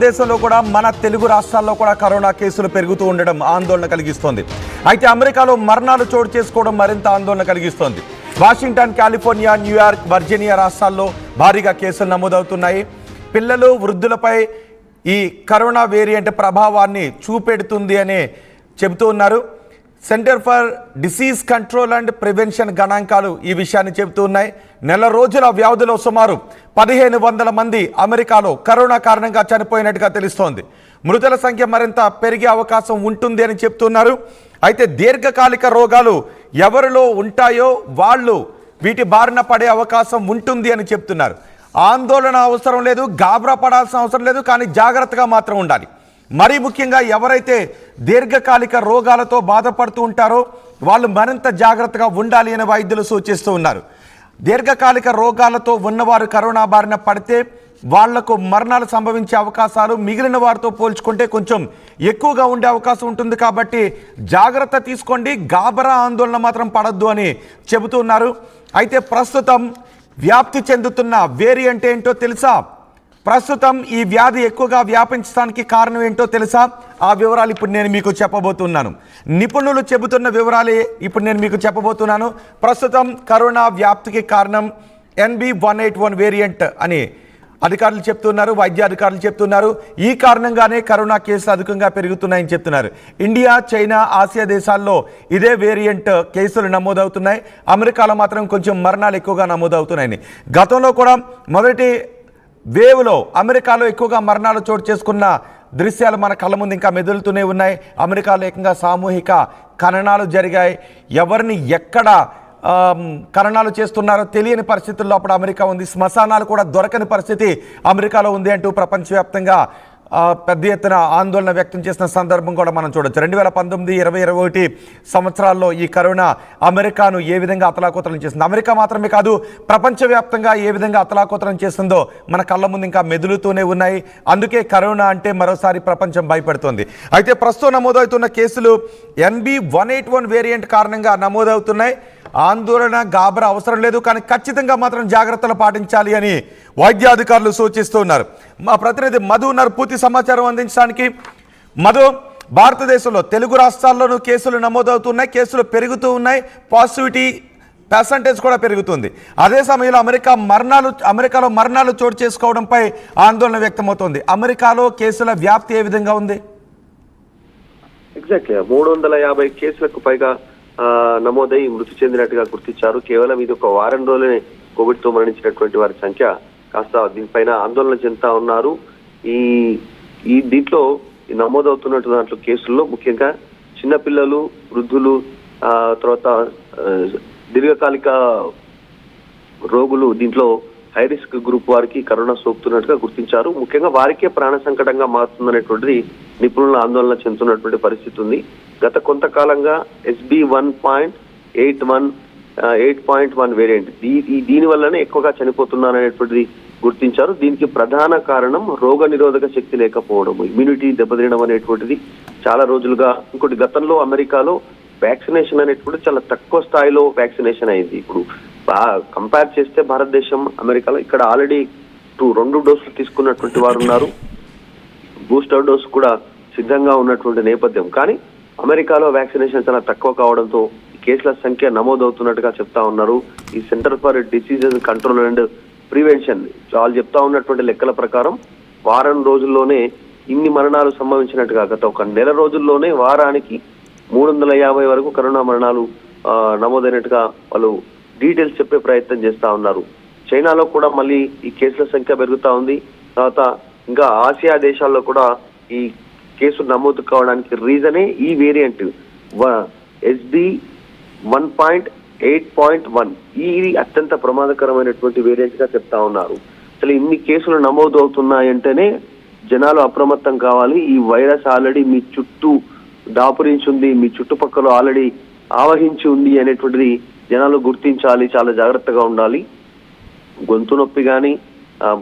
దేశంలో కూడా మన తెలుగు రాష్ట్రాల్లో కూడా కరోనా కేసులు పెరుగుతూ ఉండడం ఆందోళన కలిగిస్తోంది. అయితే అమెరికాలో మరణాలు చోటు చేసుకోవడం మరింత ఆందోళన కలిగిస్తోంది. వాషింగ్టన్, కాలిఫోర్నియా, న్యూయార్క్, వర్జీనియా రాష్ట్రాల్లో భారీగా కేసులు నమోదవుతున్నాయి. పిల్లలు, వృద్ధులపై ఈ కరోనా వేరియంట్ ప్రభావాన్ని చూపెడుతుంది అని చెబుతూ ఉన్నారు. Centre for disease control and prevention గణాంకాలు ఈ విషయాన్ని చెబుతూ ఉన్నాయి. నెల రోజుల వ్యవధిలో సుమారు 1500 మంది అమెరికాలో కరోనా కారణంగా చనిపోయినట్టుగా తెలుస్తోంది. మృతుల సంఖ్య మరింత పెరిగే అవకాశం ఉంటుంది అని చెప్తున్నారు. అయితే దీర్ఘకాలిక రోగాలు ఎవరిలో ఉంటాయో వాళ్ళు వీటి బారిన పడే అవకాశం ఉంటుంది అని చెప్తున్నారు. ఆందోళన అవసరం లేదు, గాబరా పడాల్సిన అవసరం లేదు, కానీ జాగ్రత్తగా మాత్రం ఉండాలి. మరీ ముఖ్యంగా ఎవరైతే దీర్ఘకాలిక రోగాలతో బాధపడుతూ ఉంటారో వాళ్ళు మరింత జాగ్రత్తగా ఉండాలి అని వైద్యులు సూచిస్తూ ఉన్నారు. దీర్ఘకాలిక రోగాలతో ఉన్నవారు కరోనా బారిన పడితే వాళ్లకు మరణాలు సంభవించే అవకాశాలు మిగిలిన వారితో పోల్చుకుంటే కొంచెం ఎక్కువగా ఉండే అవకాశం ఉంటుంది. కాబట్టి జాగ్రత్త తీసుకోండి, గాబరా ఆందోళన మాత్రం పడద్దు అని చెబుతున్నారు. అయితే ప్రస్తుతం వ్యాప్తి చెందుతున్న వేరియంట్ ఏంటో తెలుసా? ప్రస్తుతం ఈ వ్యాధి ఎక్కువగా వ్యాపించడానికి కారణం ఏంటో తెలుసా? ఆ వివరాలు ఇప్పుడు నేను మీకు చెప్పబోతున్నాను. నిపుణులు చెబుతున్న వివరాలే ఇప్పుడు నేను మీకు చెప్పబోతున్నాను. ప్రస్తుతం కరోనా వ్యాప్తికి కారణం NB181 వేరియంట్ అని అధికారులు చెప్తున్నారు, వైద్య అధికారులు చెప్తున్నారు. ఈ కారణంగానే కరోనా కేసులు అధికంగా పెరుగుతున్నాయని చెప్తున్నారు. ఇండియా, చైనా, ఆసియా దేశాల్లో ఇదే వేరియంట్ కేసులు నమోదవుతున్నాయి. అమెరికాలో మాత్రం కొంచెం మరణాలు ఎక్కువగా నమోదవుతున్నాయని. గతంలో కూడా మొదటి వేవ్లో అమెరికాలో ఎక్కువగా మరణాలు చోటు చేసుకున్న దృశ్యాలు మన కళ్ళ ముందు ఇంకా మెదులుతూనే ఉన్నాయి. అమెరికాలో ఏకంగా సామూహిక ఖననాలు జరిగాయి. ఎవరిని ఎక్కడ ఖననాలు చేస్తున్నారో తెలియని పరిస్థితుల్లో అప్పుడు అమెరికా ఉంది. శ్మశానాలు కూడా దొరకని పరిస్థితి అమెరికాలో ఉంది అంటూ ప్రపంచవ్యాప్తంగా పెద్ద ఎత్తున ఆందోళన వ్యక్తం చేసిన సందర్భం కూడా మనం చూడొచ్చు. 2019, 2021 సంవత్సరాల్లో ఈ కరోనా అమెరికాను ఏ విధంగా అతలాకుతలం చేసింది, అమెరికా మాత్రమే కాదు ప్రపంచవ్యాప్తంగా ఏ విధంగా అతలాకుతలం చేస్తుందో మన కళ్ళ ముందు ఇంకా మెదులుతూనే ఉన్నాయి. అందుకే కరోనా అంటే మరోసారి ప్రపంచం భయపడుతోంది. అయితే ప్రస్తుతం నమోదవుతున్న కేసులు NB181 వేరియంట్ కారణంగా నమోదవుతున్నాయి. ఆందోళన, గాబరా అవసరం లేదు, కానీ ఖచ్చితంగా మాత్రం జాగ్రత్తలు పాటించాలి అని వైద్యాధికారులు సూచిస్తూ ఉన్నారు. మా ప్రతినిధి మధు ఉన్నారు పూర్తి సమాచారం అందించడానికి. మధు, భారతదేశంలో తెలుగు రాష్ట్రాల్లోనూ కేసులు నమోదవుతున్నాయి, కేసులు పెరుగుతూ ఉన్నాయి, పాజిటివిటీ పర్సంటేజ్ కూడా పెరుగుతుంది. అదే సమయంలో అమెరికాలో మరణాలు చోటు చేసుకోవడంపై ఆందోళన వ్యక్తమవుతోంది. అమెరికాలో కేసుల వ్యాప్తి ఏ విధంగా ఉంది? ఎగ్జాక్ట్లీ 350 కేసులకు పైగా నమోదై మృతి చెందినట్టుగా గుర్తించారు. కేవలం ఇది ఒక వారం రోజులనే కోవిడ్ తో మరణించినటువంటి వారి సంఖ్య కాస్త దీనిపైన ఆందోళన చెందుతా ఉన్నారు. ఈ దీంట్లో నమోదవుతున్నట్టు దాంట్లో కేసుల్లో ముఖ్యంగా చిన్నపిల్లలు, వృద్ధులు, తర్వాత దీర్ఘకాలిక రోగులు, దీంట్లో హై రిస్క్ గ్రూప్ వారికి కరోనా సోకుతున్నట్టుగా గుర్తించారు. ముఖ్యంగా వారికే ప్రాణ సంకటంగా మారుతుందనేటువంటిది నిపుణుల ఆందోళన చెందుతున్నటువంటి పరిస్థితి ఉంది. గత కొంతకాలంగా SB1.8.1 వేరియంట్ దీని వల్లనే ఎక్కువగా చనిపోతున్నారనేటువంటిది గుర్తించారు. దీనికి ప్రధాన కారణం రోగ నిరోధక శక్తి లేకపోవడం, ఇమ్యూనిటీ దెబ్బతినడం అనేటువంటిది చాలా రోజులుగా. ఇంకోటి, గతంలో అమెరికాలో వ్యాక్సినేషన్ అనేటువంటి చాలా తక్కువ స్థాయిలో వ్యాక్సినేషన్ అయింది. ఇప్పుడు కంపేర్ చేస్తే భారతదేశం, అమెరికాలో ఇక్కడ ఆల్రెడీ 2 డోసులు తీసుకున్నటువంటి వారు ఉన్నారు, బూస్టర్ డోస్ కూడా సిద్ధంగా ఉన్నటువంటి నేపథ్యం. కానీ అమెరికాలో వ్యాక్సినేషన్ చాలా తక్కువ కావడంతో కేసుల సంఖ్య నమోదవుతున్నట్టుగా చెప్తా ఉన్నారు. ఈ centre for disease control and prevention వాళ్ళు చెప్తా ఉన్నటువంటి లెక్కల ప్రకారం వారం రోజుల్లోనే ఇన్ని మరణాలు సంభవించినట్టుగా, గత ఒక నెల రోజుల్లోనే వారానికి 350 వరకు కరోనా మరణాలు నమోదైనట్టుగా వాళ్ళు డీటెయిల్స్ చెప్పే ప్రయత్నం చేస్తా ఉన్నారు. చైనాలో కూడా మళ్ళీ ఈ కేసుల సంఖ్య పెరుగుతా ఉంది. తర్వాత ఇంకా ఆసియా దేశాల్లో కూడా ఈ కేసులు నమోదు కావడానికి రీజనే ఈ వేరియంట్ SB1.8.1. ఇది అత్యంత ప్రమాదకరమైనటువంటి వేరియంట్ గా చెప్తా ఉన్నారు. అసలు ఇన్ని కేసులు నమోదు అవుతున్నాయంటేనే జనాలు అప్రమత్తం కావాలి. ఈ వైరస్ ఆల్రెడీ మీ చుట్టూ దాపురించి ఉంది, మీ చుట్టుపక్కల ఆల్రెడీ ఆవహించి ఉంది అనేటువంటిది జనాలు గుర్తించాలి, చాలా జాగ్రత్తగా ఉండాలి. గొంతు నొప్పి కానీ,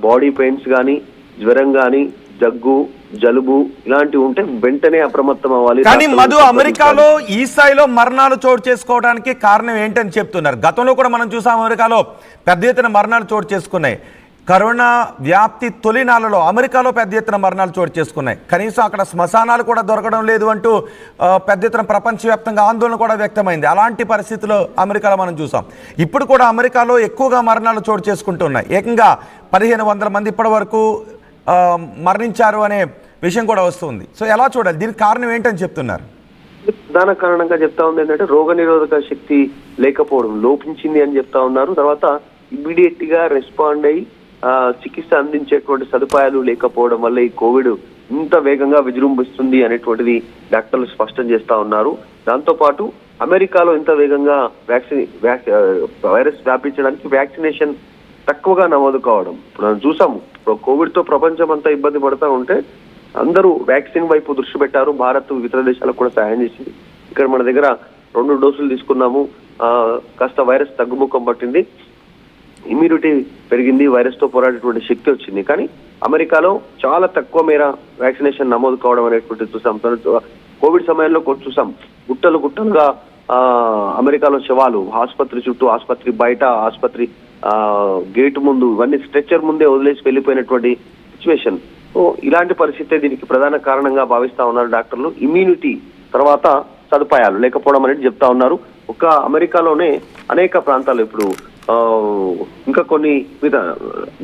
బాడీ పెయిన్స్ కానీ, జ్వరం కానీ, దగ్గు, జలుబు ఇలాంటివి ఉంటే వెంటనే అప్రమత్తం అవ్వాలి. కానీ మధు, అమెరికాలో ఈ స్థాయిలో మరణాలు చోటు చేసుకోవడానికి కారణం ఏంటని చెప్తున్నారు. గతంలో కూడా మనం చూసాం అమెరికాలో పెద్ద ఎత్తున మరణాలు చోటు చేసుకున్నాయి. కరోనా వ్యాప్తి తొలినాళ్లలో అమెరికాలో పెద్ద ఎత్తున మరణాలు చోటు చేసుకున్నాయి. కనీసం అక్కడ శ్మశానాలు కూడా దొరకడం లేదు అంటూ పెద్ద ఎత్తున ప్రపంచవ్యాప్తంగా ఆందోళన కూడా వ్యక్తమైంది. అలాంటి పరిస్థితుల్లో అమెరికాలో మనం చూసాం. ఇప్పుడు కూడా అమెరికాలో ఎక్కువగా మరణాలు చోటు చేసుకుంటున్నాయి. ఏకంగా 1500 మంది ఇప్పటి వరకు మరణించారు అనే విషయం కూడా వస్తుంది. సో ఎలా చూడాలి, దీనికి కారణం ఏంటని చెప్తున్నారు? ప్రధాన కారణంగా చెప్తా ఉంది ఏంటంటే రోగ నిరోధక శక్తి లేకపోవడం, లోపించింది అని చెప్తా ఉన్నారు. తర్వాత ఇమ్మీడియట్ గా రెస్పాండ్ అయ్యి చికిత్స అందించేటువంటి సదుపాయాలు లేకపోవడం వల్ల ఈ కోవిడ్ ఇంత వేగంగా విజృంభిస్తుంది అనేటువంటిది డాక్టర్లు స్పష్టం చేస్తా ఉన్నారు. దాంతో పాటు అమెరికాలో ఇంత వేగంగా వైరస్ వ్యాపించడానికి వ్యాక్సినేషన్ తక్కువగా నమోదు కావడం ఇప్పుడు మనం చూసాము. ఇప్పుడు కోవిడ్ తో ప్రపంచం అంతా ఇబ్బంది పడతా ఉంటే అందరూ వ్యాక్సిన్ వైపు దృష్టి పెట్టారు. భారత్ ఇతర దేశాలకు కూడా సహాయం చేసింది. ఇక్కడ మన దగ్గర 2 డోసులు తీసుకున్నాము, కాస్త వైరస్ తగ్గుముఖం పట్టింది, ఇమ్యూనిటీ పెరిగింది, వైరస్ తో పోరాడేటువంటి శక్తి వచ్చింది. కానీ అమెరికాలో చాలా తక్కువ మేర వ్యాక్సినేషన్ నమోదు కావడం అనేటువంటి చూసాం. కోవిడ్ సమయంలో చూసాం, గుట్టలుగా అమెరికాలో శవాలు, ఆసుపత్రి చుట్టూ, ఆసుపత్రి బయట, ఆసుపత్రి గేటు ముందు, ఇవన్నీ స్ట్రెచ్చర్ ముందే వదిలేసి వెళ్ళిపోయినటువంటి సిచ్యువేషన్. ఇలాంటి పరిస్థితే దీనికి ప్రధాన కారణంగా భావిస్తా ఉన్నారు డాక్టర్లు. ఇమ్యూనిటీ తర్వాత సదుపాయాలు లేకపోవడం అనేది చెప్తా ఉన్నారు. ఒక అమెరికాలోనే అనేక ప్రాంతాలు ఇప్పుడు ఇంకా కొన్ని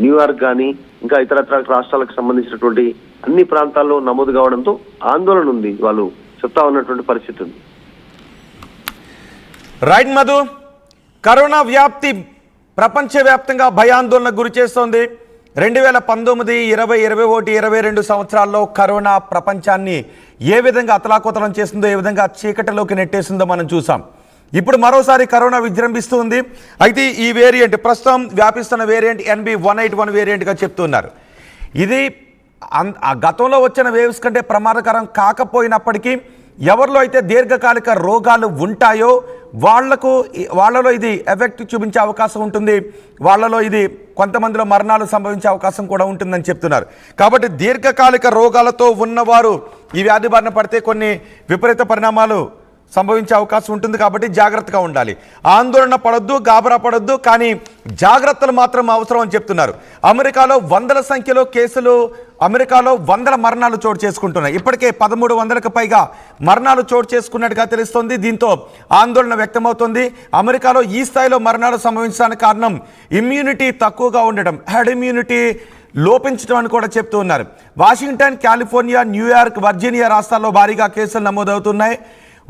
న్యూయార్క్ కానీ ఇంకా ఇతరత్ర రాష్ట్రాలకు సంబంధించినటువంటి అన్ని ప్రాంతాల్లో నమోదు కావడంతో ఆందోళన ఉంది, వాళ్ళు చెప్తా ఉన్నటువంటి పరిస్థితి ఉంది. రైట్ మధు, కరోనా వ్యాప్తి ప్రపంచవ్యాప్తంగా భయాందోళనకు గురి చేస్తోంది. 2019, 20, 21, 22 సంవత్సరాల్లో కరోనా ప్రపంచాన్ని ఏ విధంగా అతలాకుతలం చేసిందో, ఏ విధంగా చీకటిలోకి నెట్టేసిందో మనం చూసాం. ఇప్పుడు మరోసారి కరోనా విజృంభిస్తుంది. అయితే ఈ వేరియంట్, ప్రస్తుతం వ్యాపిస్తున్న వేరియంట్ NB181 వేరియంట్గా చెప్తున్నారు. ఇది గతంలో వచ్చిన వేవ్స్ కంటే ప్రమాదకరం కాకపోయినప్పటికీ ఎవరిలో అయితే దీర్ఘకాలిక రోగాలు ఉంటాయో వాళ్ళలో ఇది ఎఫెక్ట్ చూపించే అవకాశం ఉంటుంది. వాళ్ళలో ఇది కొంతమందిలో మరణాలు సంభవించే అవకాశం కూడా ఉంటుందని చెప్తున్నారు. కాబట్టి దీర్ఘకాలిక రోగాలతో ఉన్నవారు ఈ వ్యాధి బారిన పడితే కొన్ని విపరీత పరిణామాలు సంభవించే అవకాశం ఉంటుంది. కాబట్టి జాగ్రత్తగా ఉండాలి, ఆందోళన పడొద్దు, గాబరా పడొద్దు, కానీ జాగ్రత్తలు మాత్రం అవసరం అని చెప్తున్నారు. అమెరికాలో వందల సంఖ్యలో కేసులు, అమెరికాలో వందల మరణాలు చోటు చేసుకుంటున్నాయి. ఇప్పటికే 1300కు పైగా మరణాలు చోటు చేసుకున్నట్టుగా తెలుస్తోంది. దీంతో ఆందోళన వ్యక్తమవుతుంది. అమెరికాలో ఈ స్థాయిలో మరణాలు సంభవించడానికి కారణం ఇమ్యూనిటీ తక్కువగా ఉండడం, హెర్డ్ ఇమ్యూనిటీ లోపించడం అని కూడా చెప్తూ ఉన్నారు. వాషింగ్టన్, కాలిఫోర్నియా, న్యూయార్క్, వర్జీనియా రాష్ట్రాల్లో భారీగా కేసులు నమోదవుతున్నాయి.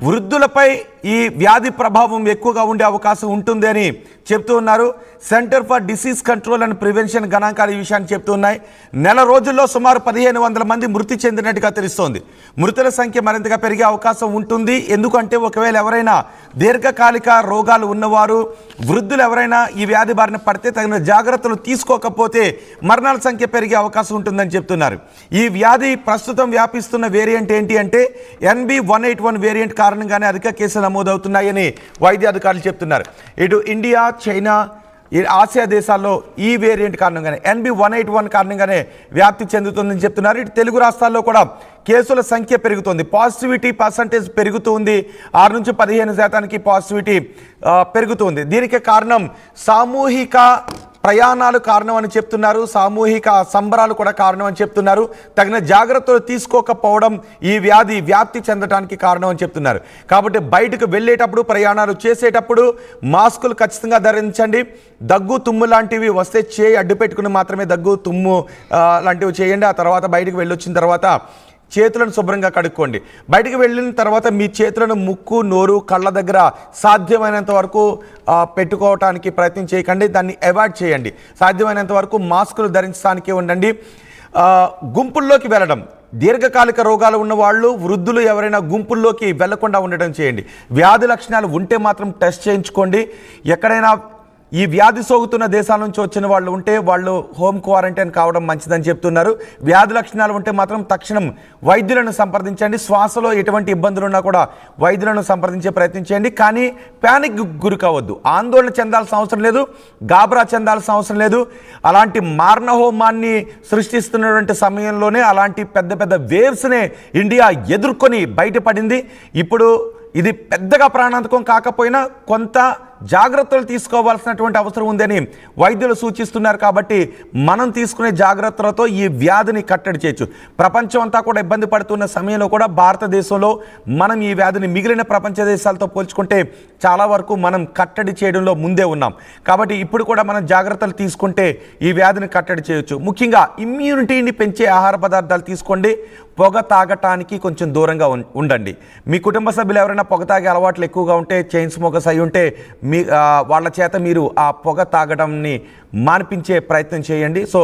వృద్ధులపై ఈ వ్యాధి ప్రభావం ఎక్కువగా ఉండే అవకాశం ఉంటుంది అని చెప్తూ ఉన్నారు. Centre for disease control and prevention గణాంకాలు ఈ విషయాన్ని చెప్తూ ఉన్నాయి. నెల రోజుల్లో సుమారు 1500 మంది మృతి చెందినట్టుగా తెలుస్తోంది. మృతుల సంఖ్య మరింతగా పెరిగే అవకాశం ఉంటుంది. ఎందుకంటే ఒకవేళ ఎవరైనా దీర్ఘకాలిక రోగాలు ఉన్నవారు, వృద్ధులు ఎవరైనా ఈ వ్యాధి బారిన పడితే తగిన జాగ్రత్తలు తీసుకోకపోతే మరణాల సంఖ్య పెరిగే అవకాశం ఉంటుందని చెప్తున్నారు. ఈ వ్యాధి ప్రస్తుతం వ్యాపిస్తున్న వేరియంట్ ఏంటి అంటే NB181 వేరియంట్ కారణంగానే అధిక కేసులు నమోదవుతున్నాయని వైద్య అధికారులు చెప్తున్నారు. ఇటు ఇండియా, చైనా, ఆసియా దేశాల్లో ఈ వేరియంట్ కారణంగానే NB181 కారణంగానే వ్యాప్తి చెందుతుందని చెప్తున్నారు. ఇటు తెలుగు రాష్ట్రాల్లో కూడా కేసుల సంఖ్య పెరుగుతుంది, పాజిటివిటీ పర్సంటేజ్ పెరుగుతుంది. 6 నుంచి 15% పాజిటివిటీ పెరుగుతుంది. దీనికి కారణం సామూహిక ప్రయాణాలు కారణం అని చెప్తున్నారు. సామూహిక సంబరాలు కూడా కారణం అని చెప్తున్నారు. తగిన జాగ్రత్తలు తీసుకోకపోవడం ఈ వ్యాధి వ్యాప్తి చెందడానికి కారణం అని చెప్తున్నారు. కాబట్టి బయటకు వెళ్ళేటప్పుడు, ప్రయాణాలు చేసేటప్పుడు మాస్కులు ఖచ్చితంగా ధరించండి. దగ్గు, తుమ్ము లాంటివి వస్తే చేయి అడ్డు పెట్టుకుని మాత్రమే దగ్గు, తుమ్ము లాంటివి చేయండి. ఆ తర్వాత బయటకు వెళ్ళొచ్చిన తర్వాత చేతులను శుభ్రంగా కడుక్కోండి. బయటికి వెళ్ళిన తర్వాత మీ చేతులను ముక్కు, నోరు, కళ్ళ దగ్గర సాధ్యమైనంత వరకు పెట్టుకోవటానికి ప్రయత్నం చేయకండి, దాన్ని అవాయిడ్ చేయండి. సాధ్యమైనంత వరకు మాస్కులు ధరించడానికి ఉండండి. గుంపుల్లోకి వెళ్ళడం, దీర్ఘకాలిక రోగాలు ఉన్న వాళ్ళు, వృద్ధులు ఎవరైనా గుంపుల్లోకి వెళ్లకుండా ఉండటం చేయండి. వ్యాధి లక్షణాలు ఉంటే మాత్రం టెస్ట్ చేయించుకోండి. ఎక్కడైనా ఈ వ్యాధి సోకుతున్న దేశాల నుంచి వచ్చిన వాళ్ళు ఉంటే వాళ్ళు హోమ్ క్వారంటైన్ కావడం మంచిదని చెప్తున్నారు. వ్యాధి లక్షణాలు ఉంటే మాత్రం తక్షణం వైద్యులను సంప్రదించండి. శ్వాసలో ఎటువంటి ఇబ్బందులు ఉన్నా కూడా వైద్యులను సంప్రదించే ప్రయత్నం చేయండి. కానీ ప్యానిక్ గురి కావద్దు, ఆందోళన చెందాల్సిన అవసరం లేదు, గాబరా చెందాల్సిన అవసరం లేదు. అలాంటి మారణహోమాన్ని సృష్టిస్తున్నటువంటి సమయంలోనే అలాంటి పెద్ద పెద్ద వేవ్స్నే ఇండియా ఎదుర్కొని బయటపడింది. ఇప్పుడు ఇది పెద్దగా ప్రాణాంతకం కాకపోయినా కొంత జాగ్రత్తలు తీసుకోవాల్సినటువంటి అవసరం ఉందని వైద్యులు సూచిస్తున్నారు. కాబట్టి మనం తీసుకునే జాగ్రత్తలతో ఈ వ్యాధిని కట్టడి చేయొచ్చు. ప్రపంచం అంతా కూడా ఇబ్బంది పడుతున్న సమయంలో కూడా భారతదేశంలో మనం ఈ వ్యాధిని మిగిలిన ప్రపంచ దేశాలతో పోల్చుకుంటే చాలా వరకు మనం కట్టడి చేయడంలో ముందే ఉన్నాం. కాబట్టి ఇప్పుడు కూడా మనం జాగ్రత్తలు తీసుకుంటే ఈ వ్యాధిని కట్టడి చేయొచ్చు. ముఖ్యంగా ఇమ్యూనిటీని పెంచే ఆహార పదార్థాలు తీసుకోండి. పొగ తాగటానికి కొంచెం దూరంగా ఉండండి. మీ కుటుంబ సభ్యులు ఎవరైనా పొగ తాగే అలవాట్లు ఎక్కువగా ఉంటే, చైన్ స్మోకర్స్ అయి ఉంటే వాళ్ళ చేత మీరు ఆ పొగ తాగడాన్ని మాన్పించే ప్రయత్నం చేయండి. సో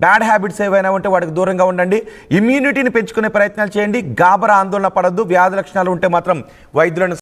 బ్యాడ్ హ్యాబిట్స్ ఏవైనా ఉంటే వాటికి దూరంగా ఉండండి. ఇమ్యూనిటీని పెంచుకునే ప్రయత్నాలు చేయండి. గాబరా ఆందోళన పడద్దు. వ్యాధి లక్షణాలు ఉంటే మాత్రం వైద్యులను